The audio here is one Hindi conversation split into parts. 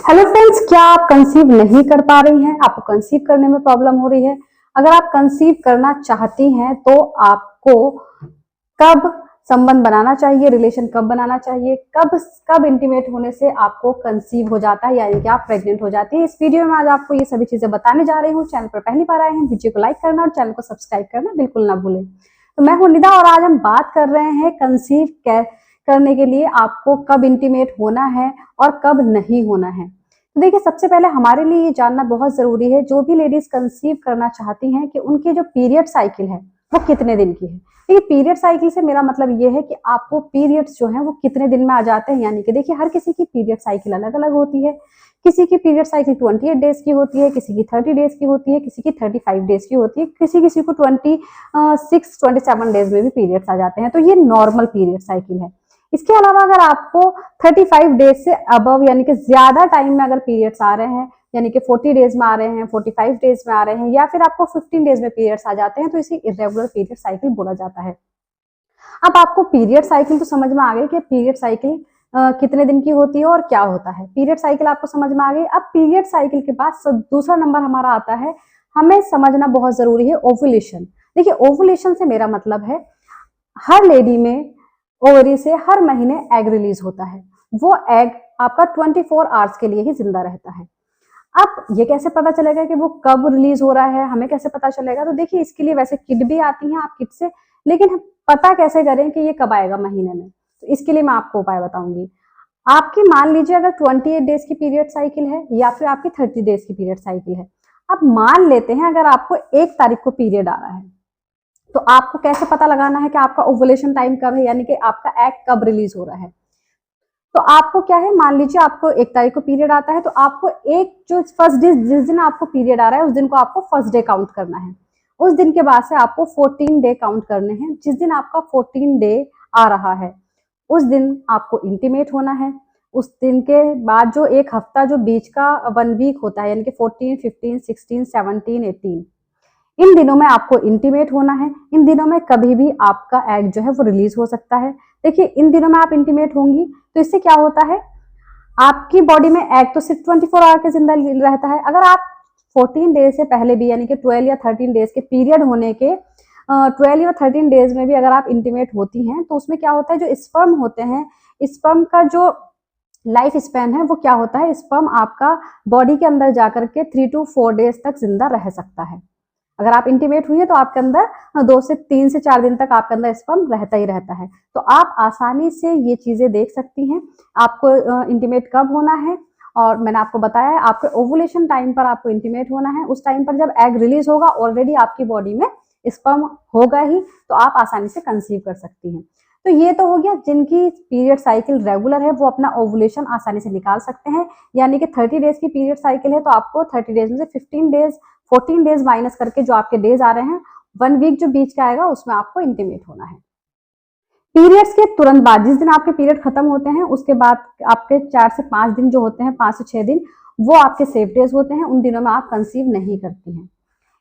हेलो फ्रेंड्स, क्या आप कंसीव नहीं कर पा रही हैं? आपको कंसीव करने में प्रॉब्लम हो रही है? अगर आप कंसीव करना चाहती हैं तो आपको कब संबंध बनाना चाहिए, रिलेशन कब बनाना चाहिए, कब कब इंटीमेट होने से आपको कंसीव हो जाता है, यानी कि आप प्रेग्नेंट हो जाती है। इस वीडियो में आज आपको ये सभी चीजें बताने जा रही हूँ। चैनल पर पहली बार आए हैं, वीडियो को लाइक करना और चैनल को सब्सक्राइब करना बिल्कुल ना भूलें। तो मैं हूं निदा और आज हम बात कर रहे हैं कंसीव करने के लिए आपको कब इंटीमेट होना है और कब नहीं होना है। तो देखिए, सबसे पहले हमारे लिए ये जानना बहुत जरूरी है, जो भी लेडीज कंसीव करना चाहती हैं, कि उनकी जो पीरियड साइकिल है वो कितने दिन की है। देखिए, पीरियड साइकिल से मेरा मतलब ये है कि आपको पीरियड्स जो है वो कितने दिन में आ जाते हैं। यानी कि देखिए, हर किसी की पीरियड साइकिल अलग अलग होती है। किसी की पीरियड साइकिल 28 डेज की होती है, किसी की 30 डेज की होती है, किसी की 35 डेज की होती है, किसी किसी को 27 डेज में भी पीरियड्स आ जाते हैं। तो ये नॉर्मल पीरियड साइकिल है। इसके अलावा अगर आपको 35 डेज से अबव यानी कि ज्यादा टाइम में अगर पीरियड्स आ रहे हैं, यानी कि 40 डेज में आ रहे हैं, 45 डेज में आ रहे हैं, या फिर आपको 15 डेज में पीरियड्स आ जाते हैं, तो इसे इरेगुलर पीरियड साइकिल बोला जाता है। अब आपको पीरियड साइकिल तो समझ में आ गई कि पीरियड साइकिल कितने दिन की होती है और क्या होता है। पीरियड साइकिल आपको समझ में आ गई। अब पीरियड साइकिल के बाद दूसरा नंबर हमारा आता है, हमें समझना बहुत जरूरी है, ओवुलेशन। देखिए, ओवुलेशन से मेरा मतलब है हर लेडी में ओवरी से हर महीने एग रिलीज होता है। वो एग आपका 24 आवर्स के लिए ही जिंदा रहता है। अब ये कैसे पता चलेगा कि वो कब रिलीज हो रहा है, हमें कैसे पता चलेगा? तो देखिए, इसके लिए वैसे किट भी आती हैं, आप किट से, लेकिन पता कैसे करें कि ये कब आएगा महीने में? तो इसके लिए मैं आपको उपाय बताऊंगी। आपकी मान लीजिए अगर 28 डेज की पीरियड साइकिल है या फिर आपकी 30 डेज की पीरियड साइकिल है। अब मान लेते हैं अगर आपको 1 तारीख को पीरियड आ रहा है, तो आपको कैसे पता लगाना है कि आपका ओवुलेशन टाइम कब है, यानी कि आपका एग कब रिलीज हो रहा है। तो आपको क्या है, मान लीजिए आपको 1 तारीख को पीरियड आता है, तो आपको एक जो फर्स्ट डे, जिस दिन आपको पीरियड आ रहा है उस दिन को आपको फर्स्ट डे काउंट करना है। उस दिन के बाद से आपको 14 डे काउंट करने हैं। जिस दिन आपका 14 डे आ रहा है उस दिन आपको इंटीमेट होना है। उस दिन के बाद जो एक हफ्ता जो बीच का 1 वीक होता है, यानी कि 14, 15, 16, 17, 18, इन दिनों में आपको इंटीमेट होना है। इन दिनों में कभी भी आपका एग जो है वो रिलीज हो सकता है। देखिए, इन दिनों में आप इंटीमेट होंगी तो इससे क्या होता है, आपकी बॉडी में एग तो सिर्फ 24 आवर के जिंदा रहता है। अगर आप 14 डेज से पहले भी, यानी कि 12 या 13 डेज के पीरियड होने के 12 या 13 डेज में भी अगर आप इंटीमेट होती हैं, तो उसमें क्या होता है, जो स्पर्म होते हैं, स्पर्म का जो लाइफ स्पैन है वो क्या होता है, स्पर्म आपका बॉडी के अंदर जाकर के 3 to 4 डेज तक जिंदा रह सकता है। अगर आप इंटीमेट हुई है तो आपके अंदर 2 से 3 से 4 दिन तक आपके अंदर स्पर्म रहता ही रहता है। तो आप आसानी से ये चीजें देख सकती हैं आपको इंटीमेट कब होना है। और मैंने आपको बताया है, आपके ओवुलेशन टाइम पर आपको इंटीमेट होना है। उस टाइम पर जब एग रिलीज होगा, ऑलरेडी आपकी बॉडी में स्पर्म होगा ही, तो आप आसानी से कंसीव कर सकती हैं। तो ये तो हो गया, जिनकी पीरियड साइकिल रेगुलर है वो अपना ओवुलेशन आसानी से निकाल सकते हैं। यानी कि 30 डेज की पीरियड साइकिल है तो आपको 30 डेज में से 15 डेज 14 डेज माइनस करके जो आपके डेज आ रहे हैं, 1 वीक जो बीच का आएगा उसमें आपको इंटीमेट होना है। पीरियड्स के तुरंत बाद, जिस दिन आपके पीरियड खत्म होते हैं उसके बाद आपके 4 से 5 दिन जो होते हैं, 5 से 6 दिन, वो आपके सेफ डेज होते हैं। उन दिनों में आप कंसीव नहीं करती हैं।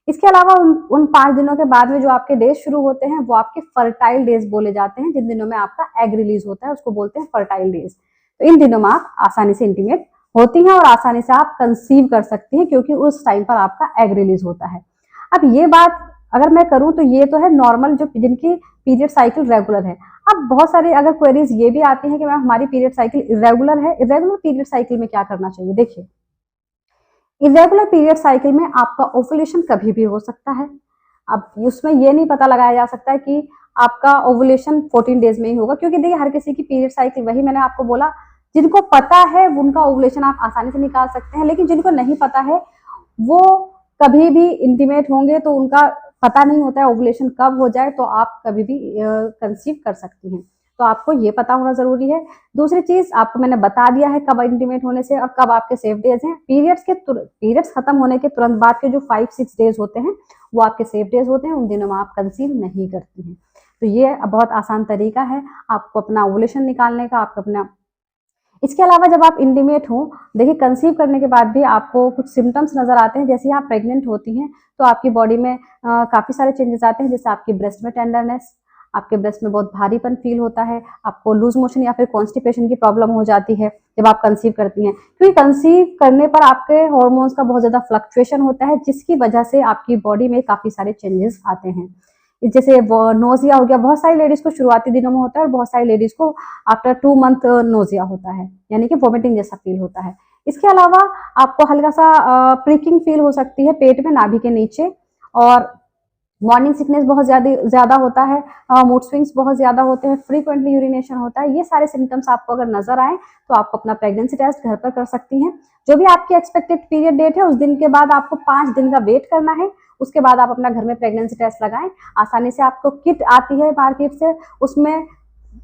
इसके अलावा उन 5 दिनों के बाद में जो आपके डेज शुरू होते हैं वो आपके फर्टाइल डेज बोले जाते हैं। जिन दिनों में आपका एग रिलीज होता है उसको बोलते हैं फर्टाइल डेज। तो इन दिनों में आप आसानी से इंटीमेट होती हैं और आसानी से आप कंसीव कर सकती हैं, क्योंकि उस टाइम पर आपका एग रिलीज होता है। अब ये बात अगर मैं करूं तो ये तो है नॉर्मल, जो जिनकी पीरियड साइकिल रेगुलर है। अब बहुत सारी अगर क्वेरीज ये भी आती हैं कि मैम हमारी पीरियड साइकिल इरेगुलर है, इरेगुलर पीरियड साइकिल में क्या करना चाहिए। देखिए, इरेगुलर पीरियड साइकिल में आपका ओवुलेशन कभी भी हो सकता है। अब उसमें ये नहीं पता लगाया जा सकता है कि आपका ओवुलेशन 14 डेज में ही होगा, क्योंकि देखिए हर किसी की पीरियड साइकिल, वही मैंने आपको बोला, जिनको पता है उनका ओवुलेशन आप आसानी से निकाल सकते हैं, लेकिन जिनको नहीं पता है वो कभी भी इंटीमेट होंगे तो उनका पता नहीं होता है ओवुलेशन कब हो जाए, तो आप कभी भी कंसीव कर सकती हैं। तो आपको ये पता होना जरूरी है। दूसरी चीज आपको मैंने बता दिया है कब इंटीमेट होने से और कब आपके सेफ डेज हैं। पीरियड्स खत्म होने के तुरंत बाद के जो 5-6 डेज होते हैं वो आपके सेफ डेज होते हैं। उन दिनों में आप कंसीव नहीं करती हैं। तो ये बहुत आसान तरीका है आपको अपना ओवुलेशन निकालने का, आपको अपना। इसके अलावा जब आप इंटीमेट हो, देखिए कंसीव करने के बाद भी आपको कुछ सिम्टम्स नजर आते हैं। जैसे आप प्रेग्नेंट होती हैं तो आपकी बॉडी में काफी सारे चेंजेस आते हैं, जैसे आपकी ब्रेस्ट में टेंडरनेस, आपके ब्रेस्ट में बहुत भारीपन फील होता है, आपको लूज मोशन या फिर कॉन्स्टिपेशन की प्रॉब्लम हो जाती है जब आप कंसीव करती हैं, क्योंकि कंसीव करने पर आपके हॉर्मोन्स का बहुत ज़्यादा फ्लक्चुएशन होता है, जिसकी वजह से आपकी बॉडी में काफ़ी सारे चेंजेस आते हैं। जैसे नोजिया हो गया, बहुत सारी लेडीज को शुरुआती दिनों में होता है और बहुत सारी लेडीज को आफ्टर 2 मंथ नोजिया होता है, यानी कि वॉमिटिंग जैसा फील होता है। इसके अलावा आपको हल्का सा प्रिकिंग फील हो सकती है पेट में, नाभि के नीचे, और मॉर्निंग सिकनेस बहुत ज्यादा होता है, मूड स्विंग्स बहुत ज्यादा होते हैं, फ्रीक्वेंटली यूरिनेशन होता है। ये सारे सिम्टम्स आपको अगर नजर आए तो आप अपना प्रेगनेंसी टेस्ट घर पर कर सकती हैं। जो भी आपकी एक्सपेक्टेड पीरियड डेट है उस दिन के बाद आपको 5 दिन का वेट करना है, उसके बाद आप अपना घर में प्रेगनेंसी टेस्ट लगाएं। आसानी से आपको किट आती है मार्केट से, उसमें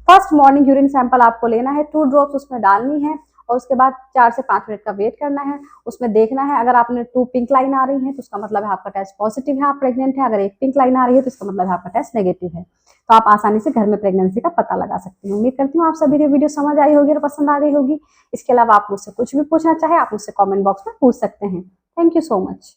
फर्स्ट मॉर्निंग यूरिन सैंपल आपको लेना है, 2 ड्रॉप्स उसमें डालनी है और उसके बाद 4 से 5 मिनट का वेट करना है। उसमें देखना है, अगर आपने 2 पिंक लाइन आ रही है तो उसका मतलब है आपका टेस्ट पॉजिटिव है, आप प्रेग्नेंट है। अगर 1 पिंक लाइन आ रही है तो इसका मतलब है आपका टेस्ट नेगेटिव है। तो आप आसानी से घर में प्रेगनेंसी का पता लगा सकती हैं। उम्मीद करती हूँ आप सभी वीडियो समझ आई होगी और पसंद आ गई होगी। इसके अलावा आप मुझसे कुछ भी पूछना चाहे आप मुझसे कॉमेंट बॉक्स में पूछ सकते हैं। Thank you so much.